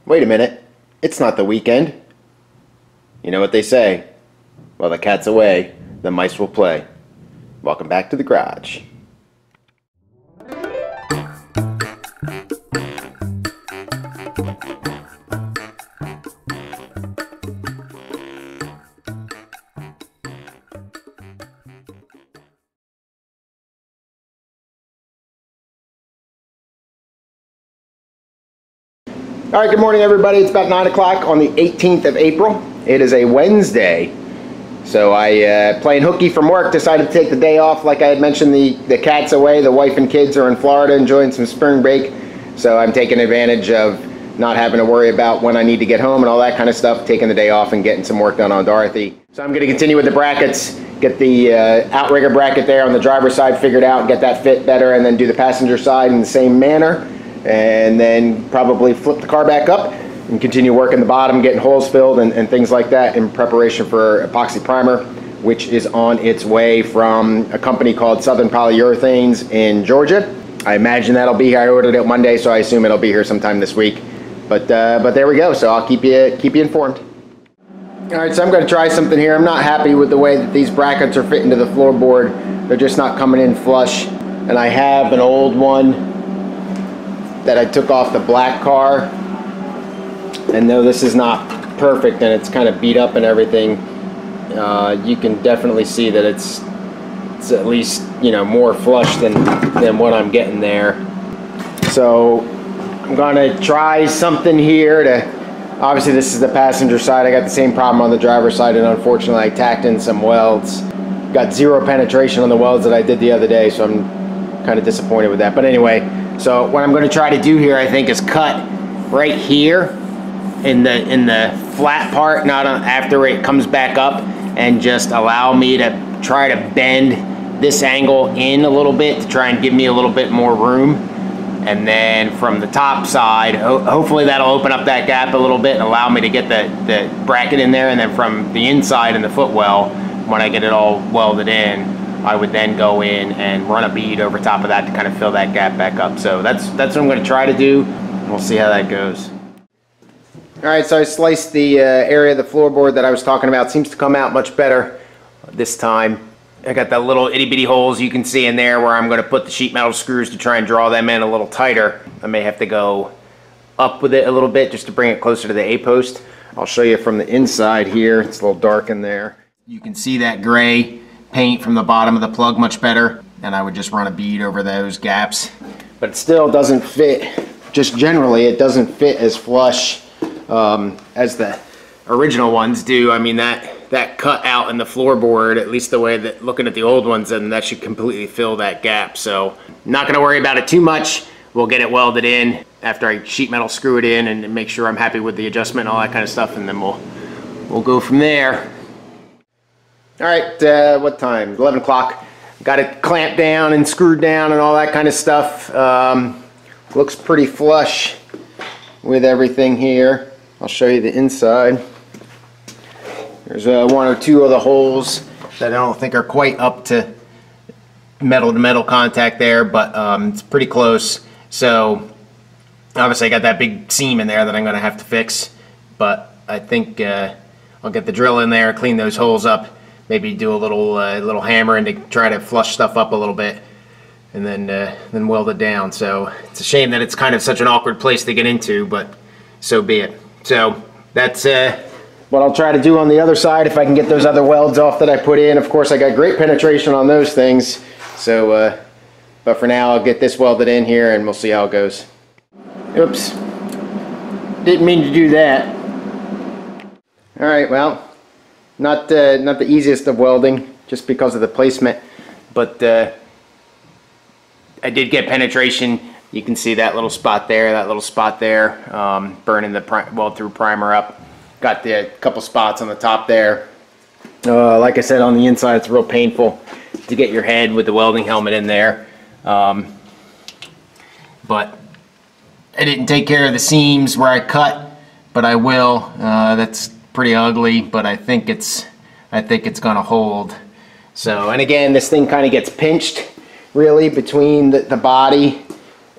Wait a minute, it's not the weekend. You know what they say, while the cat's away, the mice will play. Welcome back to the garage. All right, good morning, everybody. It's about 9 o'clock on the 18th of April. It is a Wednesday. So I, playing hooky from work, decided to take the day off. Like I had mentioned, the cat's away. The wife and kids are in Florida enjoying some spring break. So I'm taking advantage of not having to worry about when I need to get home and all that kind of stuff, taking the day off and getting some work done on Dorothy. So I'm going to continue with the brackets, get the outrigger bracket there on the driver's side figured out, get that fit better, and then do the passenger side in the same manner. And then probably flip the car back up and continue working the bottom, getting holes filled and things like that in preparation for epoxy primer, which is on its way from a company called Southern Polyurethanes in Georgia. I imagine that'll be here. I ordered it Monday, so I assume it'll be here sometime this week. But there we go. So I'll keep you informed. All right, so I'm going to try something here. I'm not happy with the way that these brackets are fitting to the floorboard. They're just not coming in flush. And I have an old one that I took off the black car, and though this is not perfect and it's kind of beat up and everything, you can definitely see that it's at least, you know, more flush than what I'm getting there. So I'm gonna try something here to, obviously this is the passenger side. I got the same problem on the driver's side, and unfortunately I tacked in some welds. Got zero penetration on the welds that I did the other day, so I'm kind of disappointed with that. But anyway, so what I'm going to try to do here, I think, is cut right here in the flat part, not on, after it comes back up, and just allow me to try to bend this angle in a little bit to try and give me a little bit more room. And then from the top side, hopefully that'll open up that gap a little bit and allow me to get the bracket in there. And then from the inside in the footwell, when I get it all welded in, I would then go in and run a bead over top of that to kind of fill that gap back up. So that's what I'm going to try to do. We'll see how that goes. All right, so I sliced the area of the floorboard that I was talking about. Seems to come out much better this time. I got that little itty bitty holes you can see in there where I'm going to put the sheet metal screws to try and draw them in a little tighter. I may have to go up with it a little bit just to bring it closer to the A-post. I'll show you from the inside here. It's a little dark in there. You can see that gray paint from the bottom of the plug much better, and I would just run a bead over those gaps. But it still doesn't fit, just generally it doesn't fit as flush as the original ones do. I mean, that cut out in the floorboard, at least the way that looking at the old ones, and that should completely fill that gap. So I'm not going to worry about it too much. We'll get it welded in after I sheet metal screw it in and make sure I'm happy with the adjustment and all that kind of stuff, and then we'll go from there. All right, what time? 11 o'clock. Got it clamped down and screwed down and all that kind of stuff. Looks pretty flush with everything here. I'll show you the inside. There's one or two of the holes that I don't think are quite up to metal contact there, but it's pretty close. So obviously I got that big seam in there that I'm going to have to fix, but I think I'll get the drill in there, clean those holes up, maybe do a little hammering to try to flush stuff up a little bit, and then weld it down. So it's a shame that it's kind of such an awkward place to get into, but so be it. So that's what I'll try to do on the other side if I can get those other welds off that I put in. Of course, I got great penetration on those things. So, but for now, I'll get this welded in here and we'll see how it goes. Oops, didn't mean to do that. All right, well, not the easiest of welding just because of the placement, but I did get penetration. You can see that little spot there, burning the weld through primer up. Got the couple spots on the top there. Like I said, on the inside, it's real painful to get your head with the welding helmet in there. But I didn't take care of the seams where I cut, but I will. That's pretty ugly, but I think it's gonna hold. So, and again, this thing kind of gets pinched really between the body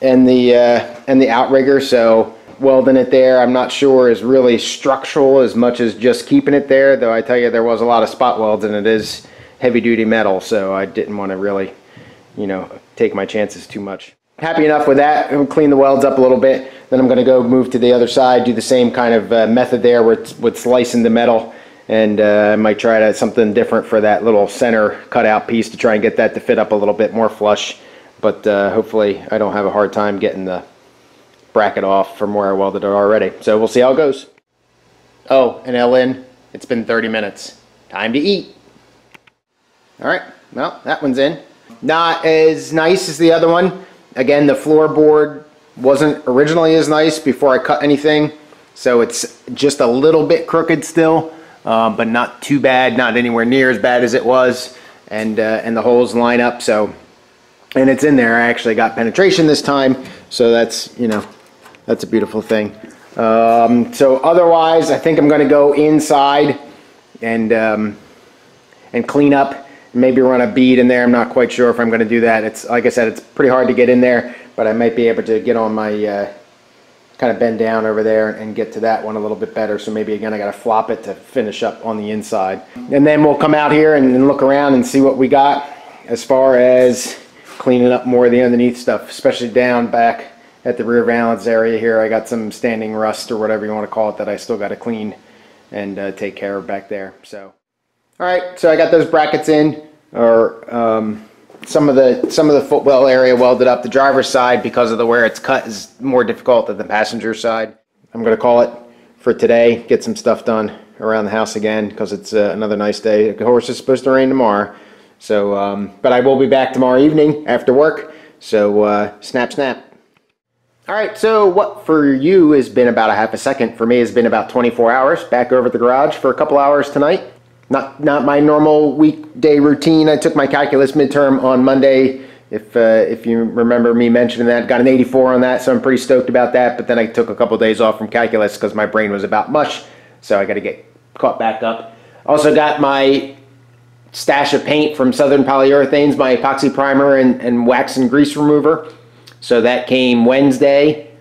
and the outrigger. So welding it there, I'm not sure is really structural as much as just keeping it there, though I tell you there was a lot of spot welds and it is heavy duty metal, so I didn't want to really, you know, take my chances too much. Happy enough with that. I'm clean the welds up a little bit, then I'm going to go move to the other side, do the same kind of method there with slicing the metal, and I might try something different for that little center cutout piece to try and get that to fit up a little bit more flush, but hopefully I don't have a hard time getting the bracket off from where I welded it already. So we'll see how it goes. Oh, and Ellen, it's been 30 minutes. Time to eat. All right, well, that one's in. Not as nice as the other one. Again, the floorboard wasn't originally as nice before I cut anything, so it's just a little bit crooked still, but not too bad, not anywhere near as bad as it was, and the holes line up, so, and it's in there. I actually got penetration this time, so that's, you know, that's a beautiful thing. So otherwise, I think I'm going to go inside and clean up. Maybe run a bead in there. I'm not quite sure if I'm going to do that. It's like I said, it's pretty hard to get in there, but I might be able to get on my kind of bend down over there and get to that one a little bit better. So maybe again I got to flop it to finish up on the inside, and then we'll come out here and look around and see what we got as far as cleaning up more of the underneath stuff, especially down back at the rear valance area here. I got some standing rust or whatever you want to call it that I still got to clean and take care of back there. So, all right, so I got those brackets in, or some of the footwell area welded up. The driver's side, because of the where it's cut, is more difficult than the passenger side. I'm going to call it for today. Get some stuff done around the house again because it's another nice day. Of course, it's supposed to rain tomorrow. So, but I will be back tomorrow evening after work. So, snap. All right, so what for you has been about a half a second, for me has been about 24 hours. Back over at the garage for a couple hours tonight. Not my normal weekday routine. I took my calculus midterm on Monday. If you remember me mentioning that, got an 84 on that, so I'm pretty stoked about that. But then I took a couple days off from calculus because my brain was about mush, so I got to get caught back up. Also got my stash of paint from Southern Polyurethanes, my epoxy primer and wax and grease remover. So that came Wednesday,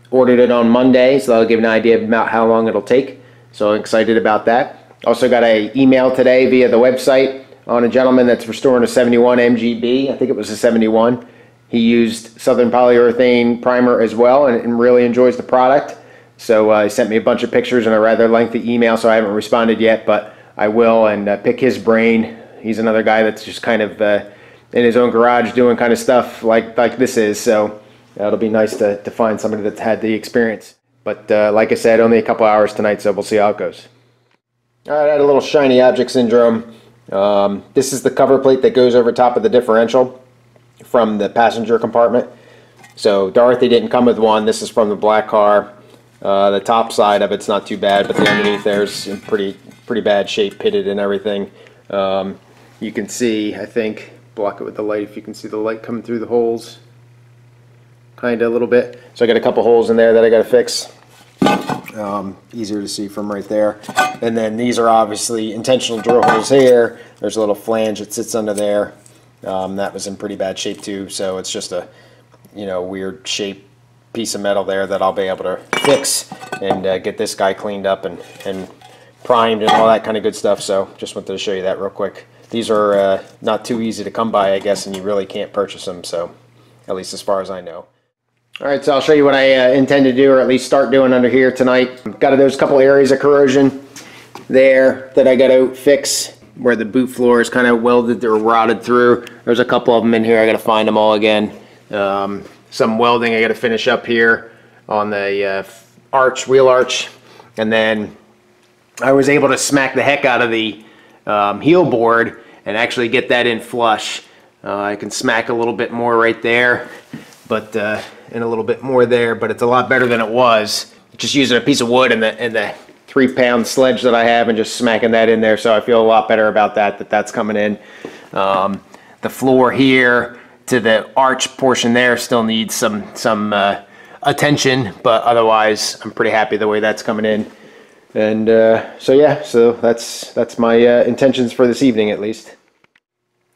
ordered it on Monday, so that'll give an idea about how long it'll take. So I'm excited about that. Also got an email today via the website on a gentleman that's restoring a 71 MGB. I think it was a 71. He used Southern Polyurethane primer as well and really enjoys the product. So he sent me a bunch of pictures and a rather lengthy email, so I haven't responded yet, but I will, and pick his brain. He's another guy that's just kind of in his own garage doing kind of stuff like this is, so it'll be nice to find somebody that's had the experience. But like I said, only a couple hours tonight, so we'll see how it goes. All right, I had a little shiny object syndrome. This is the cover plate that goes over top of the differential from the passenger compartment. So Dorothy didn't come with one. This is from the black car. The top side of it's not too bad, but the underneath there's in pretty bad shape, pitted and everything. You can see, I think, block it with the light if you can see the light coming through the holes kind of a little bit. So I got a couple holes in there that I got to fix. Easier to see from right there. And then these are obviously intentional drill holes here. There's a little flange that sits under there. That was in pretty bad shape too, so it's just a weird shape piece of metal there that I'll be able to fix and get this guy cleaned up and primed and all that kind of good stuff. So just wanted to show you that real quick. These are not too easy to come by, I guess, and you really can't purchase them, so at least as far as I know. All right, so I'll show you what I intend to do, or at least start doing under here tonight. Got those couple areas of corrosion there that I got to fix, where the boot floor is kind of welded or rotted through. There's a couple of them in here. I got to find them all again. Some welding I got to finish up here on the wheel arch, and then I was able to smack the heck out of the heel board and actually get that in flush. I can smack a little bit more right there, but and a little bit more there, but it's a lot better than it was. Just using a piece of wood and the 3-pound sledge that I have and just smacking that in there, so I feel a lot better about that's coming in. The floor here to the arch portion there still needs some attention, but otherwise I'm pretty happy the way that's coming in. And so yeah, so that's my intentions for this evening at least.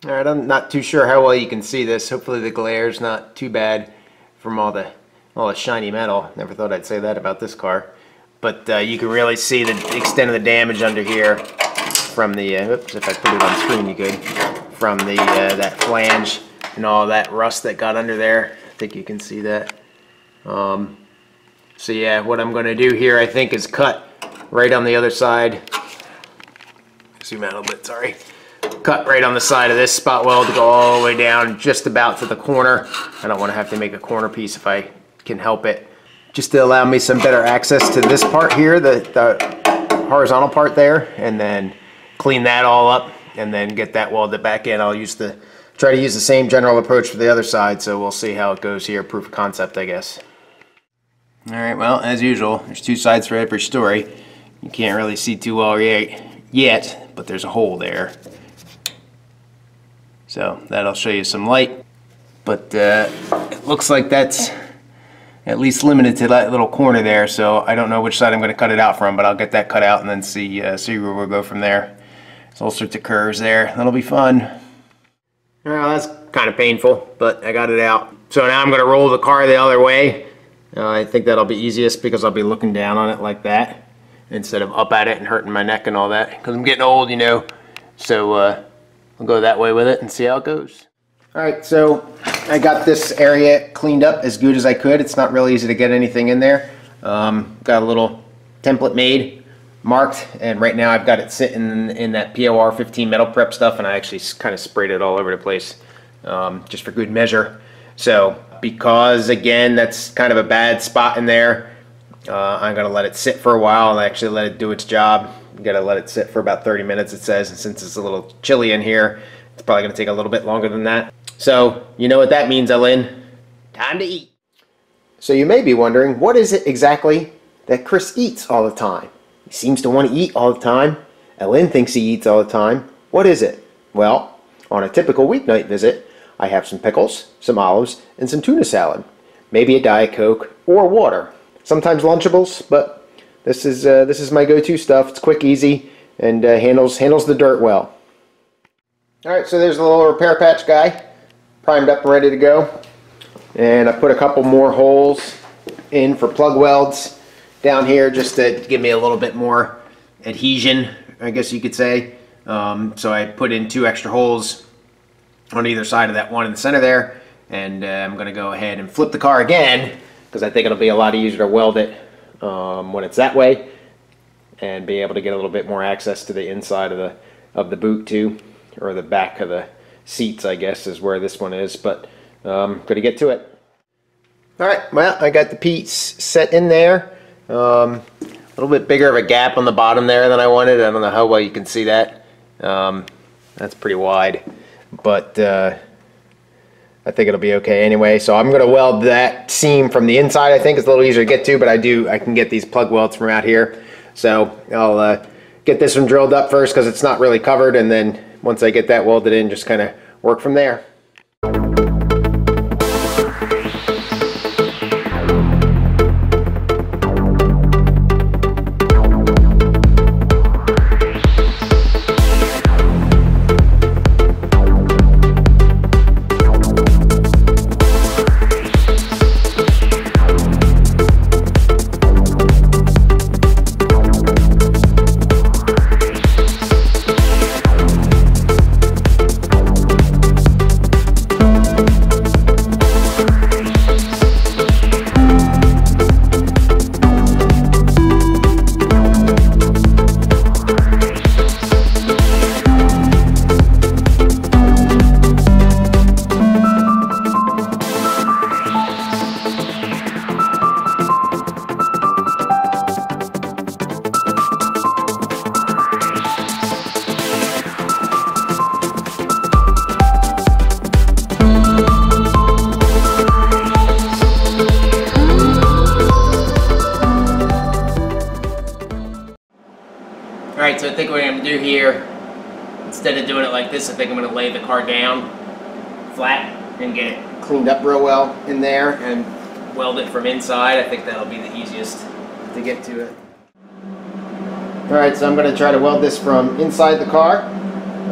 All right, I'm not too sure how well you can see this. Hopefully the glare's not too bad from all the Well, it's shiny metal. Never thought I'd say that about this car. But you can really see the extent of the damage under here from the, oops, if I put it on screen you could, from the that flange and all that rust that got under there. I think you can see that. So yeah, what I'm going to do here, I think, is cut right on the other side. Zoom out a little bit, sorry. Cut right on the side of this spot weld to go all the way down just about to the corner. I don't want to have to make a corner piece if I can help it. Just to allow me some better access to this part here, the horizontal part there, and then clean that all up and then get that welded back in. I'll try to use the same general approach for the other side, so we'll see how it goes here. Proof of concept, I guess. Alright, well, as usual, there's two sides for every story. You can't really see too well yet, but there's a hole there. So that'll show you some light. But it looks like that's at least limited to that little corner there, so I don't know which side I'm going to cut it out from, but I'll get that cut out and then see where we'll go from there. There's all sorts of curves there. That'll be fun. Well, that's kind of painful, but I got it out. So now I'm going to roll the car the other way. I think that'll be easiest because I'll be looking down on it like that instead of up at it and hurting my neck and all that, because I'm getting old, you know. So I'll go that way with it and see how it goes. Alright, so I got this area cleaned up as good as I could. It's not really easy to get anything in there. Got a little template made, marked, and right now I've got it sitting in that POR 15 metal prep stuff, and I actually kind of sprayed it all over the place just for good measure. So because, again, that's kind of a bad spot in there, I'm going to let it sit for a while and actually let it do its job. You got to let it sit for about 30 minutes, it says, and since it's a little chilly in here, it's probably going to take a little bit longer than that. So, you know what that means, Ellen. Time to eat. So you may be wondering, what is it exactly that Chris eats all the time? He seems to want to eat all the time. Ellen thinks he eats all the time. What is it? Well, on a typical weeknight visit, I have some pickles, some olives, and some tuna salad. Maybe a Diet Coke or water. Sometimes Lunchables, but this is my go-to stuff. It's quick, easy, and handles the dirt well. Alright, so there's a little repair patch guy, primed up and ready to go. And I put a couple more holes in for plug welds down here just to give me a little bit more adhesion, I guess you could say. So I put in 2 extra holes on either side of that one in the center there, and I'm going to go ahead and flip the car again because I think it'll be a lot easier to weld it when it's that way, and be able to get a little bit more access to the inside of the boot too, or the back of the seats, I guess is where this one is, but I'm going to get to it. Alright, well, I got the piece set in there. A little bit bigger of a gap on the bottom there than I wanted. I don't know how well you can see that. That's pretty wide, but I think it'll be okay anyway. So I'm going to weld that seam from the inside. I think it's a little easier to get to, but I can get these plug welds from out here. So I'll get this one drilled up first because it's not really covered, and then once I get that welded in, just kind of work from there. Alright, so I think what I'm going to do here, instead of doing it like this, I think I'm going to lay the car down flat and get it cleaned up real well in there and weld it from inside. I think that'll be the easiest to get to it. Alright, so I'm going to try to weld this from inside the car.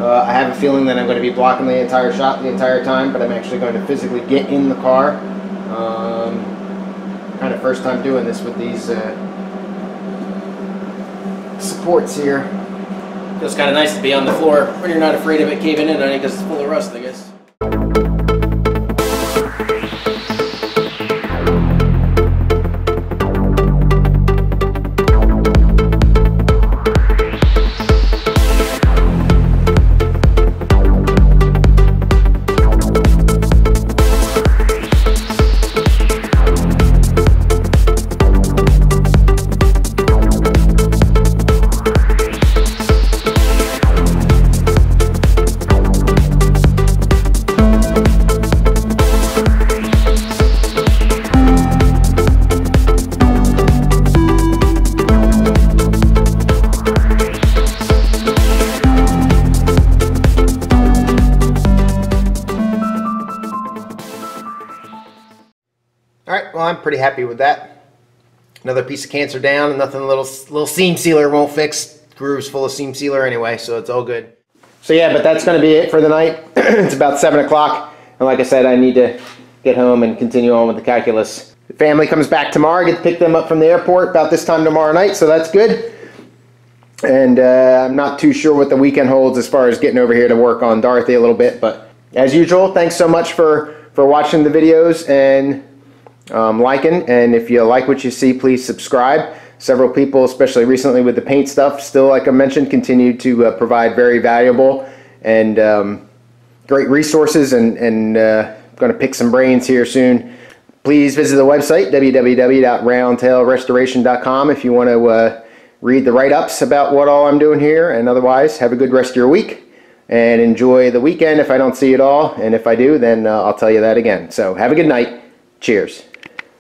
I have a feeling that I'm going to be blocking the entire shot the entire time, but I'm actually going to physically get in the car kind of first time doing this with these supports here. Feels kind of nice to be on the floor when you're not afraid of it caving in on you because it's full of rust, I guess. Alright, well, I'm pretty happy with that. Another piece of cancer down, and nothing a little seam sealer won't fix. Groove's full of seam sealer anyway, so it's all good. So yeah, but that's going to be it for the night. It's about 7 o'clock, and like I said, I need to get home and continue on with the calculus. The family comes back tomorrow. I get to pick them up from the airport about this time tomorrow night, so that's good. And I'm not too sure what the weekend holds as far as getting over here to work on Dorothy a little bit, but as usual, thanks so much for watching the videos and liking, and if you like what you see, please subscribe. Several people, especially recently with the paint stuff, still, like I mentioned, continue to provide very valuable and great resources, and going to pick some brains here soon. Please visit the website www.roundtailrestoration.com if you want to read the write-ups about what all I'm doing here, and otherwise have a good rest of your week and enjoy the weekend if I don't see it all, and if I do, then I'll tell you that again. So have a good night. Cheers.